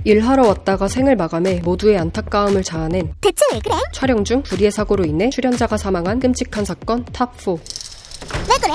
일하러 왔다가 생을 마감해 모두의 안타까움을 자아낸 대체 왜 그래? 촬영 중 불의의 사고로 인해 출연자가 사망한 끔찍한 사건 탑4. 왜 그래?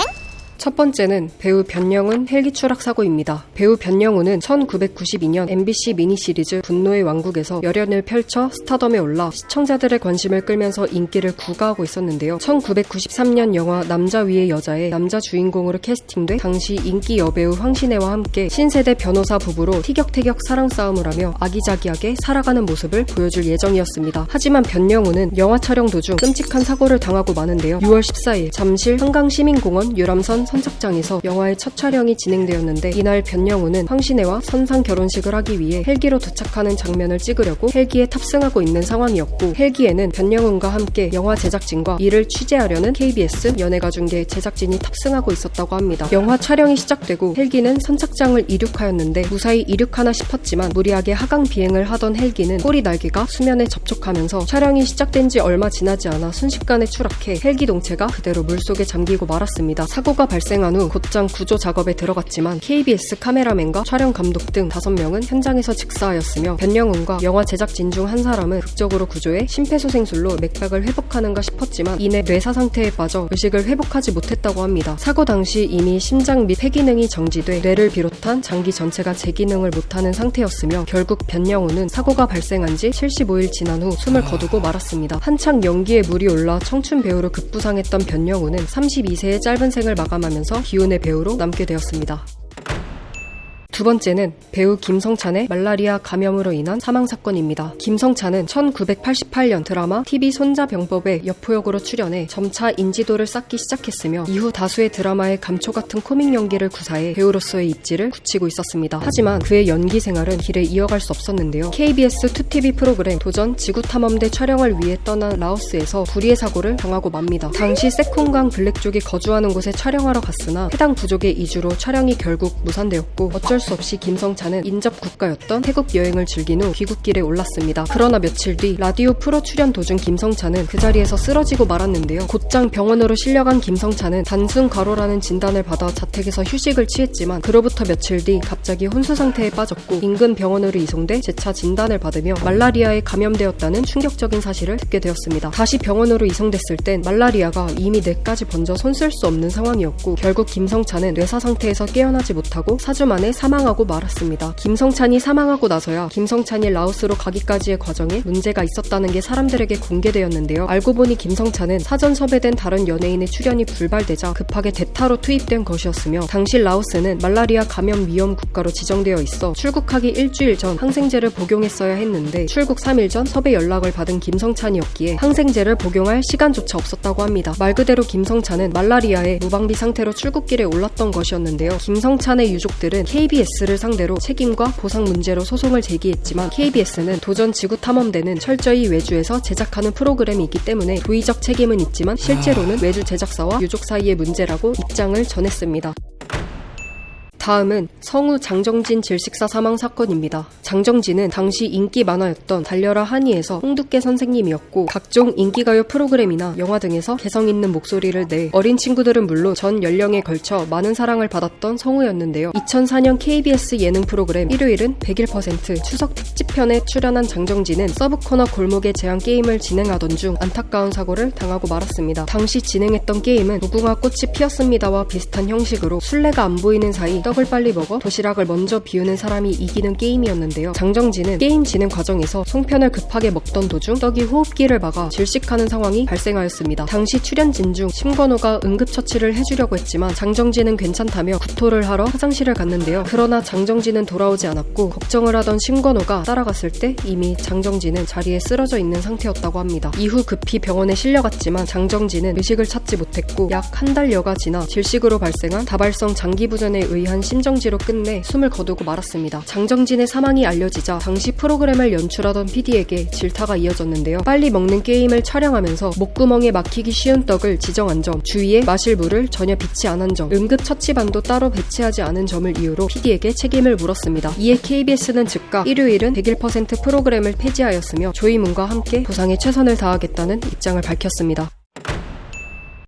첫 번째는 배우 변영훈 헬기 추락 사고입니다. 배우 변영훈은 1992년 MBC 미니시리즈 분노의 왕국에서 열연을 펼쳐 스타덤에 올라 시청자들의 관심을 끌면서 인기를 구가하고 있었는데요. 1993년 영화 남자 위의 여자의 남자 주인공으로 캐스팅돼 당시 인기 여배우 황신혜와 함께 신세대 변호사 부부로 티격태격 사랑 싸움을 하며 아기자기하게 살아가는 모습을 보여줄 예정이었습니다. 하지만 변영훈은 영화 촬영 도중 끔찍한 사고를 당하고 마는데요. 6월 14일 잠실 한강시민공원 유람선 선착장에서 영화의 첫 촬영이 진행되었는데 이날 변영훈은 황신혜와 선상 결혼식을 하기 위해 헬기로 도착하는 장면을 찍으려고 헬기에 탑승하고 있는 상황이었고, 헬기에는 변영훈과 함께 영화 제작진과 이를 취재하려는 KBS 연예가중계 제작진이 탑승하고 있었다고 합니다. 영화 촬영이 시작되고 헬기는 선착장을 이륙하였는데 무사히 이륙하나 싶었지만 무리하게 하강 비행을 하던 헬기는 꼬리 날개가 수면에 접촉하면서 촬영이 시작된 지 얼마 지나지 않아 순식간에 추락해 헬기 동체가 그대로 물속에 잠기고 말았습니다. 사고가 발생한 후 곧장 구조 작업에 들어갔지만 KBS 카메라맨과 촬영 감독 등 5명은 현장에서 즉사하였으며 변영훈과 영화 제작진 중 한 사람은 극적으로 구조해 심폐소생술로 맥박을 회복하는가 싶었지만 이내 뇌사 상태에 빠져 의식을 회복하지 못했다고 합니다. 사고 당시 이미 심장 및 폐 기능이 정지돼 뇌를 비롯한 장기 전체가 재기능을 못하는 상태였으며 결국 변영훈은 사고가 발생한 지 75일 지난 후 숨을 거두고 말았습니다. 한창 연기에 물이 올라 청춘 배우로 급부상했던 변영훈은 32세의 짧은 생을 마감하면서 기운의 배우로 남게 되었습니다. 두 번째는 배우 김성찬의 말라리아 감염으로 인한 사망사건입니다. 김성찬은 1988년 드라마 TV 손자병법에 여포역으로 출연해 점차 인지도를 쌓기 시작했으며 이후 다수의 드라마에 감초 같은 코믹 연기를 구사해 배우로서의 입지를 굳히고 있었습니다. 하지만 그의 연기 생활은 길에 이어갈 수 없었는데요. KBS 2TV 프로그램 도전 지구탐험대 촬영을 위해 떠난 라오스에서 불의의 사고를 당하고 맙니다. 당시 세콩강 블랙족이 거주하는 곳에 촬영하러 갔으나 해당 부족의 이주로 촬영이 결국 무산되었고 어쩔 수 없이 김성찬은 인접 국가였던 태국 여행을 즐긴 후 귀국길에 올랐습니다. 그러나 며칠 뒤 라디오 프로 출연 도중 김성찬은 그 자리에서 쓰러지고 말았는데요. 곧장 병원으로 실려간 김성찬은 단순 과로라는 진단을 받아 자택에서 휴식을 취했지만 그로부터 며칠 뒤 갑자기 혼수 상태에 빠졌고 인근 병원으로 이송돼 재차 진단을 받으며 말라리아에 감염되었다는 충격적인 사실을 듣게 되었습니다. 다시 병원으로 이송됐을 땐 말라리아가 이미 뇌까지 번져 손쓸 수 없는 상황이었고 결국 김성찬은 뇌사 상태에서 깨어나지 못하고 4주 만에 사망하고 말았습니다. 김성찬이 사망하고 나서야 김성찬이 라오스로 가기까지의 과정에 문제가 있었다는 게 사람들에게 공개되었는데요. 알고 보니 김성찬은 사전 섭외된 다른 연예인의 출연이 불발되자 급하게 대타로 투입된 것이었으며 당시 라오스는 말라리아 감염 위험 국가로 지정되어 있어 출국하기 일주일 전 항생제를 복용했어야 했는데 출국 3일 전 섭외 연락을 받은 김성찬이었기에 항생제를 복용할 시간조차 없었다고 합니다. 말 그대로 김성찬은 말라리아의 무방비 상태로 출국길에 올랐던 것이었는데요. 김성찬의 유족들은 KBS를 상대로 책임과 보상 문제로 소송을 제기했지만 KBS는 도전 지구탐험대는 철저히 외주에서 제작하는 프로그램이기 때문에 도의적 책임은 있지만 실제로는 외주 제작사와 유족 사이의 문제라고 입장을 전했습니다. 다음은 성우 장정진 질식사 사망 사건입니다. 장정진은 당시 인기 만화였던 달려라 하니에서 홍두깨 선생님이었고 각종 인기가요 프로그램이나 영화 등에서 개성 있는 목소리를 내 어린 친구들은 물론 전 연령에 걸쳐 많은 사랑을 받았던 성우였는데요. 2004년 KBS 예능 프로그램 일요일은 101% 추석 특집편에 출연한 장정진은 서브코너 골목의 제한 게임을 진행하던 중 안타까운 사고를 당하고 말았습니다. 당시 진행했던 게임은 무궁화 꽃이 피었습니다와 비슷한 형식으로 술래가 안 보이는 사이 떡을 빨리 먹어 도시락을 먼저 비우는 사람이 이기는 게임이었는데요. 장정진은 게임 진행 과정에서 송편을 급하게 먹던 도중 떡이 호흡기를 막아 질식하는 상황이 발생하였습니다. 당시 출연진 중 심건호가 응급처치를 해주려고 했지만 장정진은 괜찮다며 구토를 하러 화장실을 갔는데요. 그러나 장정진은 돌아오지 않았고 걱정을 하던 심건호가 따라갔을 때 이미 장정진은 자리에 쓰러져 있는 상태였다고 합니다. 이후 급히 병원에 실려갔지만 장정진은 의식을 찾지 못했고 약 한 달여가 지나 질식으로 발생한 다발성 장기부전에 의한 심정지로 끝내 숨을 거두고 말았습니다. 장정진의 사망이 알려지자 당시 프로그램을 연출하던 PD에게 질타가 이어졌는데요. 빨리 먹는 게임을 촬영하면서 목구멍에 막히기 쉬운 떡을 지정한 점, 주위에 마실 물을 전혀 비치 않은 점, 응급처치반도 따로 배치하지 않은 점을 이유로 PD에게 책임을 물었습니다. 이에 KBS는 즉각 일요일은 101% 프로그램을 폐지하였으며 조이문과 함께 보상에 최선을 다하겠다는 입장을 밝혔습니다.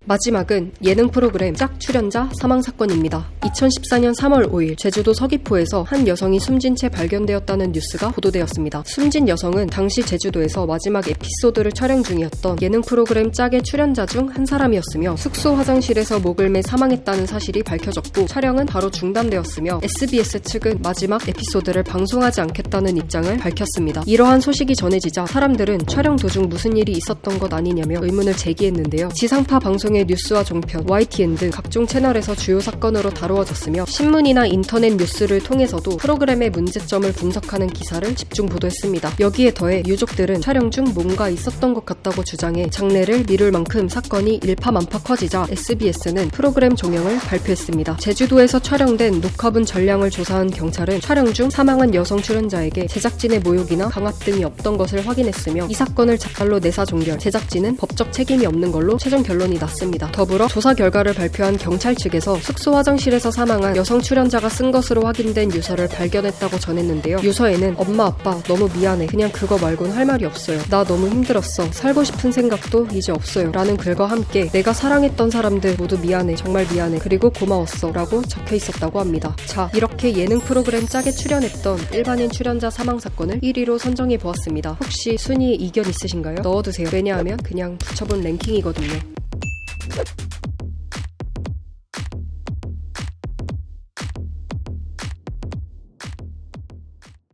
마지막은 예능 프로그램 짝 출연자 사망 사건입니다. 2014년 3월 5일 제주도 서귀포에서 한 여성이 숨진 채 발견되었다는 뉴스가 보도되었습니다. 숨진 여성은 당시 제주도에서 마지막 에피소드를 촬영 중이었던 예능 프로그램 짝의 출연자 중 한 사람이었으며 숙소 화장실에서 목을 매 사망했다는 사실이 밝혀졌고 촬영은 바로 중단되었으며 SBS 측은 마지막 에피소드를 방송하지 않겠다는 입장을 밝혔습니다. 이러한 소식이 전해지자 사람들은 촬영 도중 무슨 일이 있었던 것 아니냐며 의문을 제기했는데요. 지상파 방송의 뉴스와 종편, YTN 등 각종 채널에서 주요 사건으로 다루어졌으며 신문이나 인터넷 뉴스를 통해서도 프로그램의 문제점을 분석하는 기사를 집중 보도했습니다. 여기에 더해 유족들은 촬영 중 뭔가 있었던 것 같다고 주장해 장례를 미룰 만큼 사건이 일파만파 커지자 SBS는 프로그램 종영을 발표했습니다. 제주도에서 촬영된 녹화분 전량을 조사한 경찰은 촬영 중 사망한 여성 출연자에게 제작진의 모욕이나 강압 등이 없던 것을 확인했으며 이 사건을 작달로 내사 종결, 제작진은 법적 책임이 없는 걸로 최종 결론이 났습니다. 더불어 조사 결과를 발표한 경찰 측에서 숙소 화장실에서 사망한 여성 출연자가 쓴 것으로 확인된 유서를 발견했다고 전했는데요. 유서에는 엄마 아빠 너무 미안해, 그냥 그거 말곤 할 말이 없어요, 나 너무 힘들었어, 살고 싶은 생각도 이제 없어요 라는 글과 함께 내가 사랑했던 사람들 모두 미안해, 정말 미안해, 그리고 고마웠어 라고 적혀 있었다고 합니다. 자, 이렇게 예능 프로그램 짝에 출연했던 일반인 출연자 사망 사건을 1위로 선정해 보았습니다. 혹시 순위에 이견 있으신가요? 넣어두세요. 왜냐하면 그냥 붙여본 랭킹이거든요.